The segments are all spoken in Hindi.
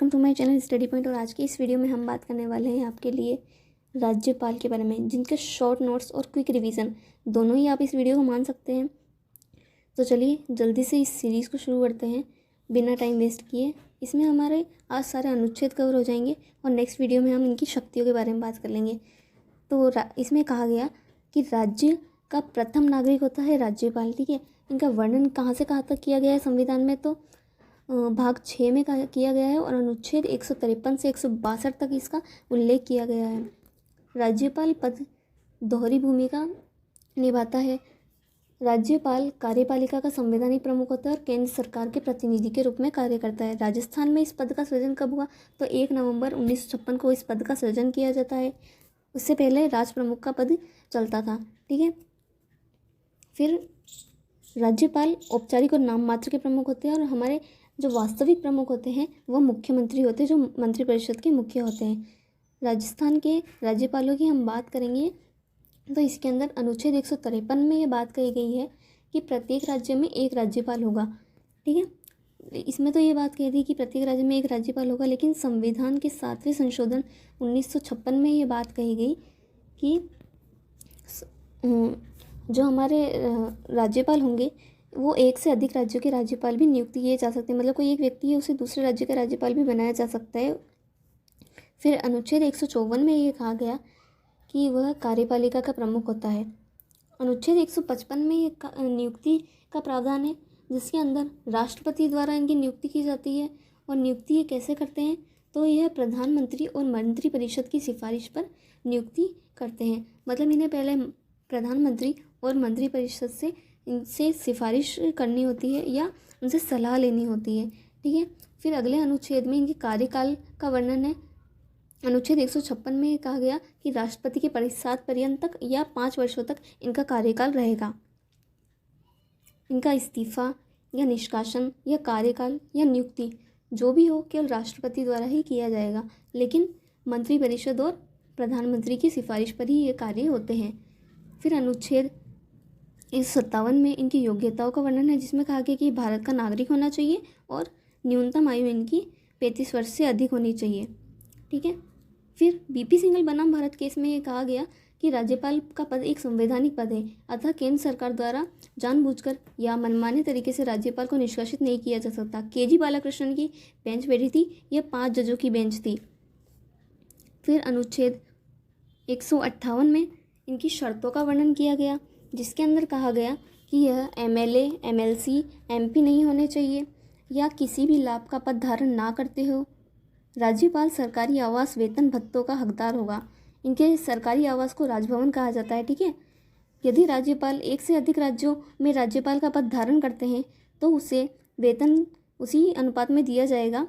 Welcome to my channel study point. और आज की इस वीडियो में हम बात करने वाले हैं आपके लिए राज्यपाल के बारे में, जिनके शॉर्ट नोट्स और क्विक रिवीजन दोनों ही आप इस वीडियो को मान सकते हैं। तो चलिए जल्दी से इस सीरीज़ को शुरू करते हैं बिना टाइम वेस्ट किए। इसमें हमारे आज सारे अनुच्छेद कवर हो जाएंगे और नेक्स्ट वीडियो में हम इनकी शक्तियों के बारे में बात कर लेंगे। तो इसमें कहा गया कि राज्य का प्रथम नागरिक होता है राज्यपाल। ठीक है, इनका वर्णन कहाँ से कहाँ तक किया गया है संविधान में, तो भाग 6 में किया गया है और अनुच्छेद 153 से 162 तक इसका उल्लेख किया गया है। राज्यपाल पद दोहरी भूमिका निभाता है। राज्यपाल कार्यपालिका का संवैधानिक प्रमुख होता है और केंद्र सरकार के प्रतिनिधि के रूप में कार्य करता है। राजस्थान में इस पद का सृजन कब हुआ, तो 1 नवंबर 1956 को इस पद का सृजन किया जाता है। उससे पहले राज प्रमुख का पद चलता था। ठीक है, फिर राज्यपाल औपचारिक और नाम मात्र के प्रमुख होते हैं और हमारे जो वास्तविक प्रमुख होते हैं वो मुख्यमंत्री होते हैं, जो मंत्रिपरिषद के मुख्य होते हैं। राजस्थान के राज्यपालों की हम बात करेंगे तो इसके अंदर अनुच्छेद 153 में ये बात कही गई है कि प्रत्येक राज्य में एक राज्यपाल होगा। ठीक है, इसमें तो ये बात कही थी कि प्रत्येक राज्य में एक राज्यपाल होगा, लेकिन संविधान के 7वें संशोधन 1956 में ये बात कही गई कि जो हमारे राज्यपाल होंगे वो एक से अधिक राज्यों के राज्यपाल भी नियुक्त किए जा सकते हैं। मतलब कोई एक व्यक्ति है उसे दूसरे राज्य का राज्यपाल भी बनाया जा सकता है। फिर अनुच्छेद 154 में ये कहा गया कि वह कार्यपालिका का प्रमुख होता है। अनुच्छेद 155 में ये नियुक्ति का प्रावधान है, जिसके अंदर राष्ट्रपति द्वारा इनकी नियुक्ति की जाती है। और नियुक्ति ये कैसे करते हैं, तो यह प्रधानमंत्री और मंत्रिपरिषद की सिफारिश पर नियुक्ति करते हैं। मतलब इन्हें पहले प्रधानमंत्री और मंत्रिपरिषद से इनसे सिफारिश करनी होती है या उनसे सलाह लेनी होती है। ठीक है, फिर अगले अनुच्छेद में इनके कार्यकाल का वर्णन है। अनुच्छेद 156 में कहा गया कि राष्ट्रपति के पश्चात पर्यंत तक या 5 वर्षों तक इनका कार्यकाल रहेगा। इनका इस्तीफा या निष्कासन या कार्यकाल या नियुक्ति जो भी हो केवल राष्ट्रपति द्वारा ही किया जाएगा, लेकिन मंत्रिपरिषद और प्रधानमंत्री की सिफारिश पर ही ये कार्य होते हैं। फिर अनुच्छेद 157 में इनकी योग्यताओं का वर्णन है, जिसमें कहा गया कि भारत का नागरिक होना चाहिए और न्यूनतम आयु इनकी 35 वर्ष से अधिक होनी चाहिए। ठीक है, फिर बीपी सिंघल बनाम भारत केस में ये कहा गया कि राज्यपाल का पद एक संवैधानिक पद है, अतः केंद्र सरकार द्वारा जानबूझकर या मनमाने तरीके से राज्यपाल को निष्कासित नहीं किया जा सकता। केजी बालाकृष्णन की बेंच बैठी थी, यह 5 जजों की बेंच थी। फिर अनुच्छेद 158 में इनकी शर्तों का वर्णन किया गया, जिसके अंदर कहा गया कि यह एमएलए, एमएलसी, एमपी नहीं होने चाहिए या किसी भी लाभ का पद धारण ना करते हो। राज्यपाल सरकारी आवास, वेतन, भत्तों का हकदार होगा। इनके सरकारी आवास को राजभवन कहा जाता है। ठीक है, यदि राज्यपाल एक से अधिक राज्यों में राज्यपाल का पद धारण करते हैं तो उसे वेतन उसी अनुपात में दिया जाएगा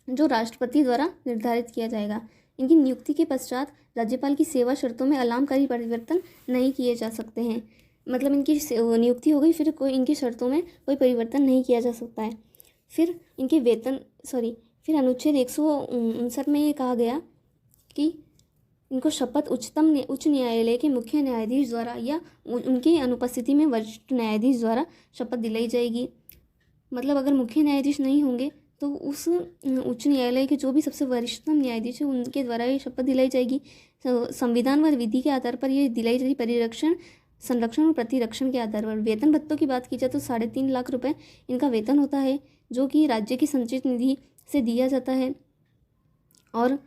जो राष्ट्रपति द्वारा निर्धारित किया जाएगा। इनकी नियुक्ति के पश्चात राज्यपाल की सेवा शर्तों में आलामकारी परिवर्तन नहीं किए जा सकते हैं। मतलब इनकी नियुक्ति हो गई, फिर कोई इनकी शर्तों में कोई परिवर्तन नहीं किया जा सकता है। फिर इनके फिर अनुच्छेद 159 में ये कहा गया कि इनको शपथ उच्च न्यायालय के मुख्य न्यायाधीश द्वारा या उनकी अनुपस्थिति में वरिष्ठ न्यायाधीश द्वारा शपथ दिलाई जाएगी। मतलब अगर मुख्य न्यायाधीश नहीं होंगे तो उस उच्च न्यायालय के जो भी सबसे वरिष्ठतम न्यायाधीश है उनके द्वारा ये शपथ दिलाई जाएगी। संविधान व विधि के आधार पर ये दिलाई जाएगी, परिरक्षण, संरक्षण और प्रतिरक्षण के आधार पर। वेतन भत्तों की बात की जाए तो 3.5 लाख रुपए इनका वेतन होता है, जो कि राज्य की संचित निधि से दिया जाता है। और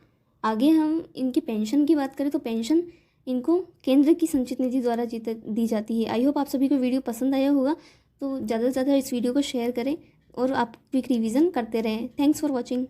आगे हम इनकी पेंशन की बात करें तो पेंशन इनको केंद्र की संचित निधि द्वारा दी जाती है। आई होप आप सभी को वीडियो पसंद आया होगा, तो ज़्यादा से ज़्यादा इस वीडियो को शेयर करें और आप क्विक रिवीजन करते रहें। Thanks for watching.